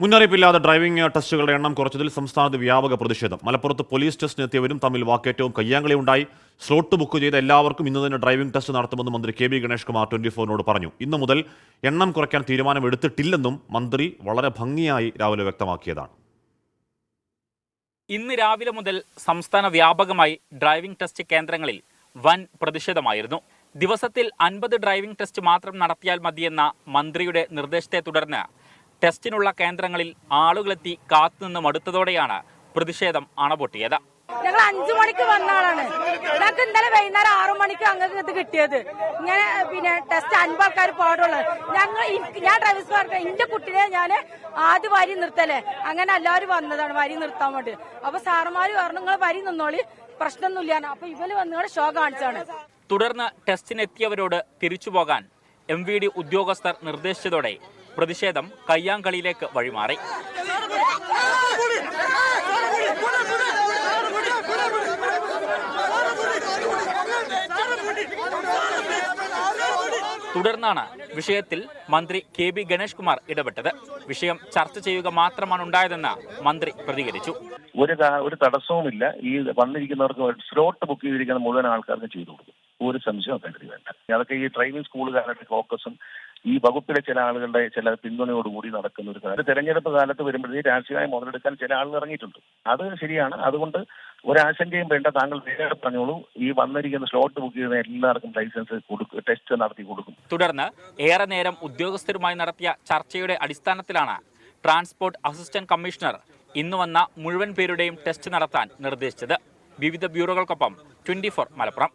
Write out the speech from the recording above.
മുന്നറിയിപ്പില്ലാതെ driving ടെസ്റ്റുകളുടെ എണ്ണം കുറച്ചതിൽ സംസ്ഥാനത്ത് വ്യാപക പ്രതിഷേധം. മലപ്പുറത്ത് പോലീസ് ടെസ്റ്റിനെത്തിയവരും തമ്മിൽ വാക്കേറ്റവും കയ്യാങ്കളിയുണ്ടായി. സ്ലോട്ട് ബുക്ക് ചെയ്ത എല്ലാവർക്കും ഇന്ന് തന്നെ ഡ്രൈവിംഗ് ടെസ്റ്റ് നടത്തുമെന്ന് മന്ത്രി കെ ബി ഗണേഷ് കുമാർ 24-നോട് പറഞ്ഞു. ഇന്നു മുതൽ എണ്ണം കുറയ്ക്കാൻ തീരുമാനമെടുത്തിട്ടില്ലെന്നും മന്ത്രി വളരെ ഭംഗിയായി രാവിലെ വ്യക്തമാക്കിയതാണ്. ഇന്ന് രാവിലെ മുതൽ സംസ്ഥാന വ്യാപകമായി ഡ്രൈവിംഗ് ടെസ്റ്റ് കേന്ദ്രങ്ങളിൽ വൻ പ്രതിഷേധമായിരുന്നു. ദിവസത്തിൽ 50 ഡ്രൈവിംഗ് ടെസ്റ്റ് മാത്രം നടത്തിയാൽ മതിയെന്ന മന്ത്രിയുടെ നിർദ്ദേശത്തെ തുടർന്ന് ടെസ്റ്റിനുള്ള കേന്ദ്രങ്ങളിൽ ആളുകളെത്തി കാത്തുനിന്ന് മടുത്തതോടെയാണ് പ്രതിഷേധം അണപൊട്ടിയത്. ഞങ്ങൾ 5 മണിക്ക് വന്ന ആളാണ്. ഞങ്ങൾക്ക് ഇന്നലെ വൈകുന്നേരം 6 മണിക്ക് അങ്ങനെ ഇത് കിട്ടിയത്. ഇങ്ങനെ ടെസ്റ്റ് 50 ആൾക്കാർ പാടുള്ളൂ. ഞാൻ ഡ്രൈവേഴ്സ് എന്റെ കുട്ടിനെ ഞാൻ ആദ്യം വരി നിർത്തല്ലേ, അങ്ങനെ എല്ലാവരും വന്നതാണ് വരി നിർത്താൻ വേണ്ടി. അപ്പൊ സാറുമാര് പറഞ്ഞു നിങ്ങൾ വരി നിന്നോളി, പ്രശ്നമൊന്നുമില്ല. അപ്പൊ ഇവര് വന്നുകൊണ്ട് ഷോ കാണിച്ചാണ്. തുടർന്ന് ടെസ്റ്റിനെത്തിയവരോട് തിരിച്ചുപോകാൻ MVD ഉദ്യോഗസ്ഥർ നിർദ്ദേശിച്ചതോടെ പ്രതിഷേധം കയ്യാങ്കളിയിലേക്ക് വഴിമാറി. തുടർന്നാണ് വിഷയത്തിൽ മന്ത്രി കെ ബി ഗണേഷ് കുമാർ ഇടപെട്ടത്. വിഷയം ചർച്ച ചെയ്യുക മാത്രമാണ് ഉണ്ടായതെന്ന് മന്ത്രി പ്രതികരിച്ചു. ഒരു തടസ്സവുമില്ല. ഈ വന്നിരിക്കുന്നവർക്ക് സ്ലോട്ട് ബുക്ക് ചെയ്തിരിക്കുന്ന മുഴുവൻ ആൾക്കാർക്ക് ചെയ്തു കൊടുക്കും. ഒരു സംശയം കരുതി വേണ്ട. അതൊക്കെ ഈ ഡ്രൈവിംഗ് സ്കൂളുകാരുടെ ഫോക്കസും ഈ വകുപ്പിലെ ചില ആളുകളുടെ ചില പിന്തുണയോടുകൂടി നടക്കുന്ന ഒരു കാര്യം. തെരഞ്ഞെടുപ്പ് കാലത്ത് വരുമ്പോഴത്തേക്ക് രാഷ്ട്രീയമായി മുതലെടുക്കാൻ ചില ആളുകൾ ഇറങ്ങിയിട്ടുണ്ട്. അത് ശരിയാണ്. അതുകൊണ്ട് ഒരാശങ്കയും വേണ്ട. താങ്കൾ നേരെ പറഞ്ഞോളൂ. ഈ വന്നിരിക്കുന്ന സ്ലോട്ട് ബുക്ക് ചെയ്യുന്ന എല്ലാവർക്കും ലൈസൻസ് കൊടുക്കും, ടെസ്റ്റ് നടത്തി കൊടുക്കും. തുടർന്ന് ഏറെ നേരം ഉദ്യോഗസ്ഥരുമായി നടത്തിയ ചർച്ചയുടെ അടിസ്ഥാനത്തിലാണ് ട്രാൻസ്പോർട്ട് അസിസ്റ്റന്റ് കമ്മീഷണർ ഇന്ന് വന്ന മുഴുവൻ പേരുടെയും ടെസ്റ്റ് നടത്താൻ നിർദ്ദേശിച്ചത്. വിവിധ ബ്യൂറോകൾക്കൊപ്പം 24 മലപ്പുറം.